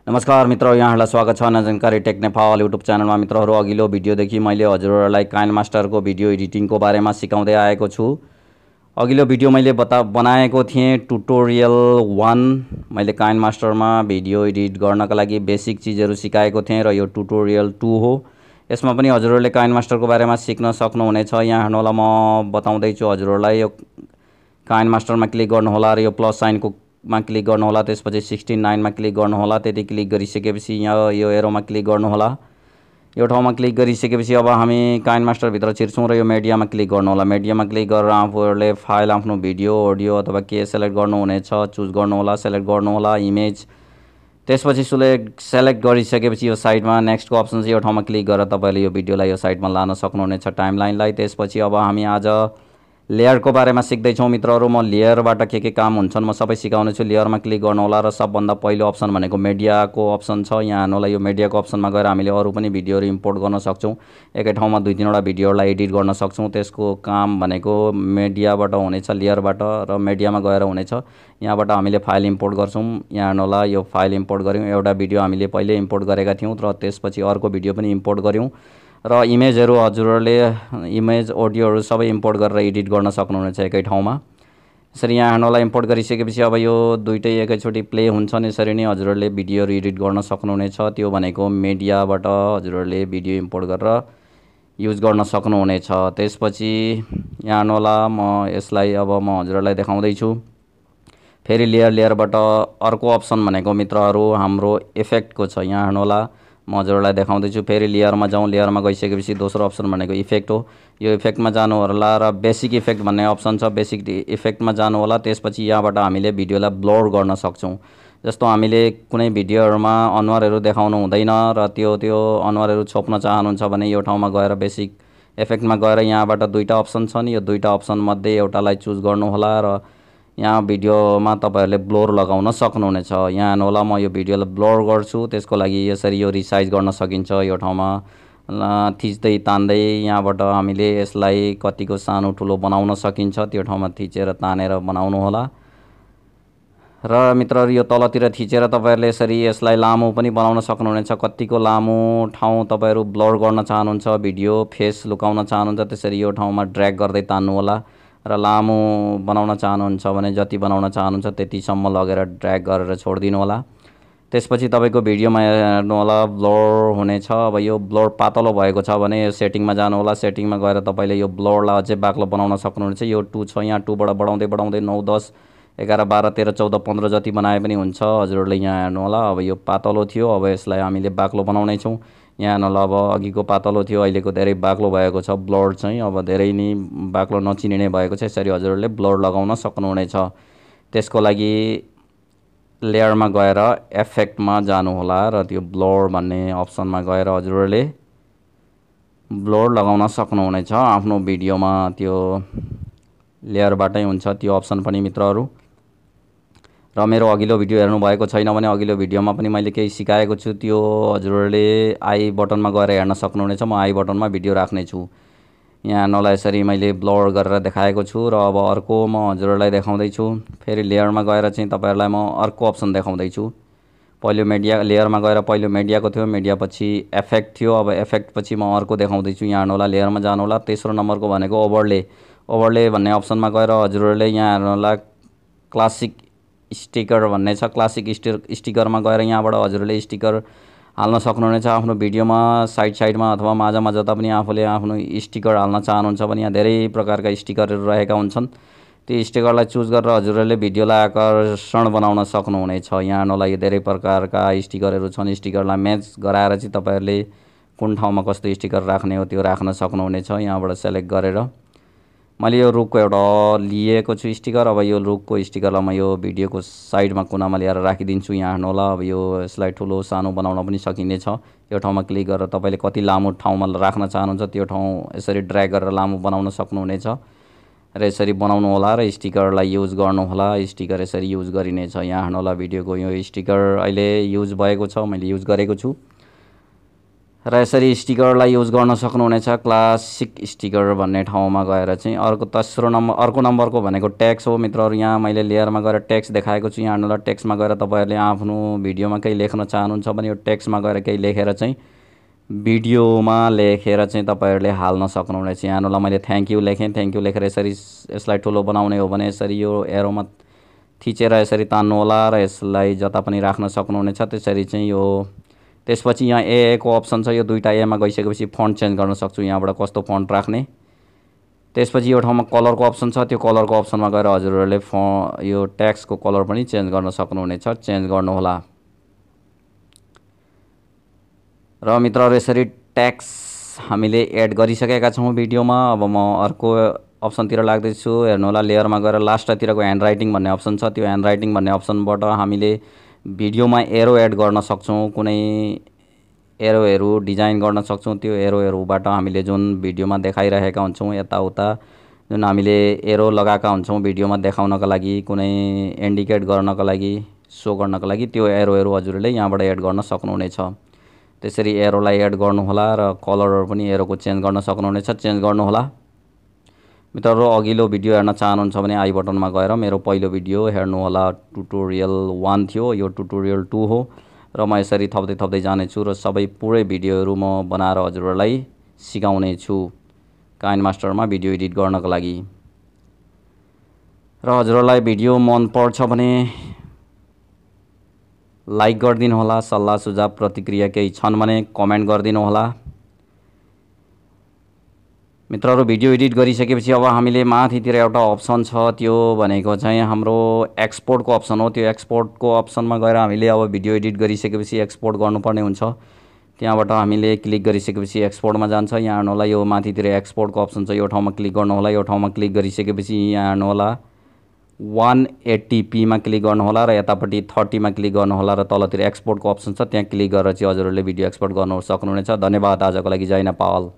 नमस्कार मित्रहरु, यहाँलाई स्वागत छ जाnkari TechNepal युट्युब च्यानलमा। मित्रहरु, अघिल्लो भिडियोदेखि मैले हजुरहरुलाई काइनमास्टरको भिडियो एडिटिङको बारेमा सिकाउँदै आएको छु। अघिल्लो भिडियो मैले बनाएको थिएँ ट्युटोरियल 1। मैले काइनमास्टरमा भिडियो एडिट गर्नका लागि बेसिक चीजहरु सिकाएको थिएँ र यो ट्युटोरियल 2 हो। यसमा पनि हजुरहरुले काइनमास्टरको बारेमा सिक्न सक्नुहुनेछ। यहाँ हेर्नुहोला, म बताउँदै छु हजुरहरुलाई। यो काइनमास्टरमा क्लिक गर्नुहोला र यो प्लस साइनको मा क्लिक गर्नुहोला, त्यसपछि 16:9 मा क्लिक गर्नुहोला। त्यति क्लिक गरिसकेपछि यहाँ यो एरोमा क्लिक गर्नुहोला। यो ठाउँमा क्लिक गरिसकेपछि अब हामी काइनमास्टर भित्र छिर्छौं र यो मिडियामा क्लिक गर्नुहोला। मिडियामा क्लिक गरेर आफूहरुले फाइल, आफ्नो भिडियो, अडियो अथवा के सेलेक्ट गर्नुहुनेछ चुज गर्नुहोला, सेलेक्ट गर्नुहोला इमेज। त्यसपछि सेलेक्ट गरिसकेपछि यो साइडमा नेक्स्टको अप्सन छ, यो ठाउँमा क्लिक गरेर तपाईले यो भिडियोलाई यो साइडमा लान सक्नुहुनेछ, टाइमलाइनलाई। त्यसपछि अब हामी आज लेयरको बारेमा सिक्दै छौं मित्रहरु। म लेयरबाट के काम हुन्छन् म सबै सिकाउने छु। लेयरमा क्लिक गर्नुहोला र सबभन्दा पहिलो अप्सन भनेको मिडियाको अप्सन छ। यहाँ हेर्नुहोला, यो मिडियाको अप्सनमा गएर हामीले अरु पनि भिडियोहरु इम्पोर्ट गर्न सक्छौं। एकै ठाउँमा 2-3 वटा भिडियोहरुलाई एडिट गर्न सक्छौं। त्यसको काम भनेको मिडियाबाट हुनेछ, लेयरबाट र मिडियामा गएर हुनेछ। यहाँबाट हामीले फाइल इम्पोर्ट गर्छौं। यहाँ हेर्नुहोला, यो फाइल इम्पोर्ट गर्यौं। एउटा भिडियो हामीले पहिले इम्पोर्ट गरेका थियौं र त्यसपछि अर्को भिडियो पनि इम्पोर्ट गर्यौं र इमेजहरु हजुरहरुले इमेज, अडियोहरु सबै इम्पोर्ट गरेर एडिट गर्न सक्नुहुनेछ एकै ठाउँमा। यसरी यहाँ हेर्नुहोला, इम्पोर्ट गरिसकेपछि अब यो दुईटै एकैचोटी प्ले हुन्छन्। यसरी नै हजुरहरुले भिडियोहरु एडिट गर्न सक्नुहुनेछ। त्यो भनेको मिडियाबाट हजुरहरुले भिडियो इम्पोर्ट गरेर युज गर्न सक्नुहुनेछ। त्यसपछि यहाँ हेर्नुहोला, म यसलाई अब म हजुरहरुलाई देखाउँदै छु। फेरि लेयरबाट अर्को अप्सन भनेको मित्रहरु हाम्रो इफेक्टको छ। यहाँ हेर्नुहोला, म हजुरहरुलाई देखाउँदै छु। फेरि लेयरमा जाउँ। लेयरमा गइसकेपछि दोस्रो अप्सन भनेको इफेक्ट हो। यो इफेक्टमा जानु होला र बेसिक इफेक्ट भन्ने अप्सन छ। बेसिक इफेक्टमा जानु होला। त्यसपछि यहाँबाट हामीले भिडियोलाई ब्लर गर्न सक्छौं। जस्तो हामीले कुनै भिडियोहरुमा अनुहारहरु देखाउनु हुँदैन र त्यो अनुहारहरु छोप्न चाहनुहुन्छ भने यो ठाउँमा गएर बेसिक इफेक्टमा गएर यहाँबाट दुईटा अप्सन छन्। यो दुईटा अप्सन मध्ये एउटालाई चुज गर्नु होला र यहाँ भिडियोमा तपाईहरुले ब्लर लगाउन सक्नुहुनेछ। यहाँ हेर्नुहोला, म यो भिडियोलाई ब्लर गर्छु। त्यसको लागि यसरी यो रिसाइज गर्न सकिन्छ। यो ठाउँमा थिच्दै तान्दै यहाँबाट हामीले यसलाई कतिको सानो ठुलो बनाउन सकिन्छ। त्यो ठाउँमा थिचेर तानेर बनाउनु होला र मित्रहरु यो तलतिर थिचेर तपाईहरुले यसरी यसलाई लामो पनि बनाउन सक्नुहुनेछ। कतिको लामो ठाउँ तपाईहरु ब्लर गर्न चाहनुहुन्छ, भिडियो फेस लुकाउन चाहनुहुन्छ, त्यसरी यो ठाउँमा ड्र्याग गर्दै तान्नु होला र लामो बनाउन चाहनुहुन्छ भने जति बनाउन चाहनुहुन्छ त्यतिसम्म लगेर ड्र्याग गरेर छोड्दिनु होला। त्यसपछि तपाईको भिडियोमा हेर्नु होला ब्लर हुनेछ। अब यो ब्लर पातलो भएको छ भने यो सेटिङमा जानु होला। सेटिङमा गएर तपाईले यो ब्लरलाई अझै बाक्लो बनाउन सक्नुहुनेछ। यो 2 छ, यहाँ 2 बाट बढाउँदै बढाउँदै 9, 10, 11, 12, 13, 14, 15 जति बनाए पनि हुन्छ। हजुरहरुले यहाँ हेर्नु होला, अब यो पातलो थियो, अब यसलाई हामीले बाक्लो बनाउनै छौं। यहाँ हेर्नुहोला, अब अघिको पातलो थियो, अहिलेको धेरै बाक्लो भएको छ। ब्लर चाहिँ अब धेरै नै बाक्लो नचिनिने भएको छ। यसरी हजुरहरुले ब्लर लगाउन सक्नुहुनेछ। त्यसको लागि लेयरमा गएर इफेक्टमा जानु होला र त्यो ब्लर भन्ने अप्सनमा गएर हजुरहरुले ब्लर लगाउन सक्नुहुनेछ आफ्नो भिडियोमा। त्यो लेयरबाटै हुन्छ त्यो अप्सन पनि मित्रहरु। र मेरो अघिल्लो भिडियो हेर्नु भएको छैन भने अघिल्लो भिडियोमा पनि मैले केही सिकाएको छु। त्यो हजुरहरुले आई बटनमा गएर हेर्न सक्नुहुनेछ। म आई बटनमा भिडियो राख्ने छु। यहाँ हेर्नुहोला, यसरी मैले ब्लर गरेर देखाएको छु र अब अर्को म हजुरहरुलाई देखाउँदै छु। फेरि लेयरमा गएर चाहिँ तपाईहरुलाई म अर्को अप्सन देखाउँदै छु। पहिलो मिडिया, लेयरमा गएर पहिलो मिडियाको थियो, मिडियापछि इफेक्ट थियो, अब इफेक्ट पछि म अर्को देखाउँदै छु। यहाँ हेर्नुहोला, लेयरमा जानु होला। तेस्रो नम्बरको भनेको ओभरले। ओभरले भन्ने अप्सनमा गएर हजुरहरुले यहाँ हेर्नुहोला क्लासिक स्टिकर भन्ने छ। क्लासिक स्टिकरमा गएर यहाँबाट हजुरहरुले स्टिकर हाल्न सक्नुहुनेछ आफ्नो भिडियोमा। साइडमा अथवा माझमा जता पनि आफूले आफ्नो स्टिकर हाल्न चाहनुहुन्छ भने यहाँ धेरै प्रकारका स्टिकरहरु रहेका हुन्छन्। त्यो स्टिकरलाई चुज गरेर हजुरहरुले भिडियोलाई आकर्षण बनाउन सक्नुहुनेछ। यहाँ हेर्नुहोला, यो धेरै प्रकारका स्टिकरहरु छन्। स्टिकरलाई म्याच गराएर चाहिँ तपाईहरुले कुन ठाउँमा कस्तो स्टिकर राख्ने हो त्यो राख्न सक्नुहुनेछ। यहाँबाट सेलेक्ट गरेर मैले यो रुखको एउटा लिएको छु स्टिकर। अब यो रुखको स्टिकरलाई म यो भिडियोको साइडमा कुनामा ल्याएर राखिदिन्छु। यहाँ हेर्नुहोला, अब यो यसलाई ठुलो सानो बनाउन पनि सकिनेछ। यो ठाउँमा क्लिक गरेर तपाईले कति लामो ठाउँमा राख्न चाहनुहुन्छ त्यो ठाउँ यसरी ड्र्याग गरेर लामो बनाउन सक्नुहुनेछ र यसरी बनाउनु होला र स्टिकरलाई युज गर्नु होला। स्टिकर यसरी युज गरिनेछ। यहाँ हेर्नुहोला, भिडियोको यो स्टिकर अहिले युज भएको छ, मैले युज गरेको छु र यसरी स्टिकरलाई युज गर्न सक्नुहुनेछ क्लासिक स्टिकर भन्ने ठाउँमा गएर चाहिँ। अर्को नम्बरको भनेको टेक्स्ट हो मित्रहरू। यहाँ मैले लेयरमा गएर टेक्स्ट देखाएको छु। यहाँ हेर्नुलाई टेक्स्टमा गएर तपाईहरुले आफ्नो भिडियोमा केही लेख्न चाहनुहुन्छ भने यो टेक्स्टमा गएर केही लेखेर चाहिँ भिडियोमा लेखेर चाहिँ तपाईहरुले हाल्न सक्नुहुनेछ। यहाँ हेर्नुलाई मैले थ्यांक यू लेखेँ। थ्यांक यू लेखेर यसरी यसलाई ठुलो बनाउने हो भने यसरी यो एरोमा थिचेर यसरी तान्नु होला र यसलाई जता पनि राख्न सक्नुहुनेछ। त्यसरी चाहिँ यो त्यसपछि यहाँ ए को अप्सन छ। यो दुईटा ए मा गइसकेपछि फन्ट चेन्ज गर्न सक्छु। यहाँबाट कस्तो फन्ट राख्ने। त्यसपछि यो ठाउँमा कलरको अप्सन छ। त्यो कलरको अप्सनमा गएर हजुरहरुले यो टेक्स्टको कलर पनि चेन्ज गर्न सक्नुहुनेछ। चेन्ज गर्नु होला। र मित्रहरु यसरी टेक्स्ट हामीले एड गरिसकेका छौं भिडियोमा। अब म अर्को अप्सनतिर लाग्दै छु। हेर्नु होला लेयरमा गएर लास्टतिरको ह्यान्ड राइटिङ भन्ने अप्सन छ। त्यो ह्यान्ड राइटिङ भन्ने अप्सनबाट हामीले भिडियोमा एरो एड गर्न सक्छौं। कुनै एरोहरु डिजाइन गर्न सक्छौं। त्यो एरोहरुबाट हामीले जुन भिडियोमा देखाइरहेका हुन्छौं यताउता जुन हामीले एरो लगाएका हुन्छौं भिडियोमा देखाउनका लागि, कुनै इन्डिकेट गर्नका लागि, शो गर्नका लागि त्यो एरोहरु हजुरले यहाँबाट एड गर्न सक्नुहुनेछ। त्यसरी एरोलाई एड गर्नु होला र कलरहरु पनि एरोको चेन्ज गर्न सक्नुहुनेछ। चेन्ज गर्नु होला। मित्रहरु अघिल्लो भिडियो हेर्न चाहनुहुन्छ भने आई बटनमा गएर मेरो पहिलो भिडियो हेर्नु होला। ट्युटोरियल 1 थियो। यो ट्युटोरियल 2 हो र म यसरी थप्दै जाने छु र सबै पुरै भिडियोहरु म बनाएर हजुरहरुलाई सिकाउने छु काइनमास्टरमा भिडियो एडिट गर्नका लागि। र हजुरहरुलाई भिडियो मन पर्छ भने लाइक गरिदिनु होला। सल्लाह सुझाव प्रतिक्रिया केही छन् भने कमेन्ट गरिदिनु होला। मित्रहरु भिडियो एडिट गरिसकेपछि अब हामीले माथितिर एउटा अप्सन छ। त्यो भनेको चाहिँ हाम्रो एक्सपोर्टको अप्सन हो। त्यो एक्सपोर्टको अप्सनमा गएर हामीले अब भिडियो एडिट गरिसकेपछि एक्सपोर्ट गर्नुपर्ने हुन्छ। त्यहाँबाट हामीले क्लिक गरिसकेपछि एक्सपोर्टमा जान्छ। यहाँ हेर्नु होला यो माथितिर एक्सपोर्टको अप्सन छ। यो ठाउँमा क्लिक गर्नु होला। यो ठाउँमा क्लिक गरिसकेपछि यहाँ हेर्नु होला 180p मा क्लिक गर्नु होला र यतापट्टि 30 मा क्लिक गर्नु होला र तलतिर एक्सपोर्टको अप्सन छ। त्यहाँ क्लिक गरेर चाहिँ हजुरहरुले भिडियो एक्सपोर्ट गर्न सक्नुहुनेछ। धन्यवाद। आजको लागि जय नेपाल।